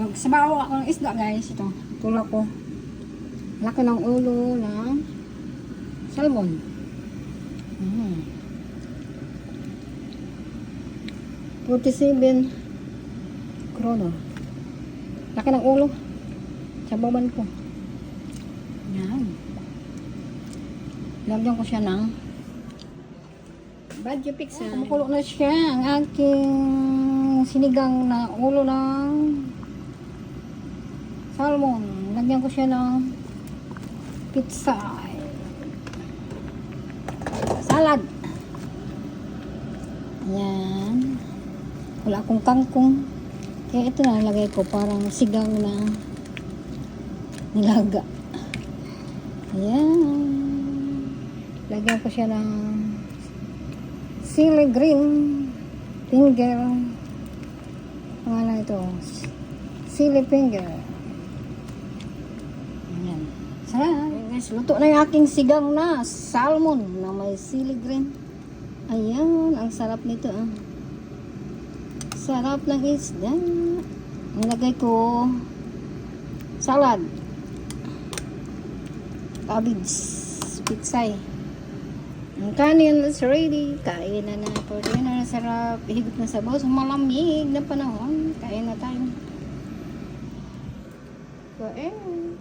Magsabaw ako ng isda guys. Ito. Tulak ko. Laki ng ulo ng salmon. 47 krono. Laki ng ulo. Sabawan ko. Yan. Lagyan ko siya ng Badyo pizza. kumukulo na siya ang aking sinigang na ulo ng salmon. Lagyan ko siya ng pizza. Salad. Ayan. Wala akong kangkong. Kaya ito na nalagay ko parang sigang na nilaga. Ayan. Lagyan ko siya ng sili green finger. Pangalan ito. Sili finger. Ayan. Sarap. Guys, luto na yung aking sigang na salmon na may sili green. Ayan. Ang sarap nito ah. Sarap ng isda. Ang lagay ko salad. Cabbage. Pitsay. Ang kanin is ready. Kain na na for dinner. Sarap. Higit na sabaw sa malamig na panahon. Kain na tayo. Kain.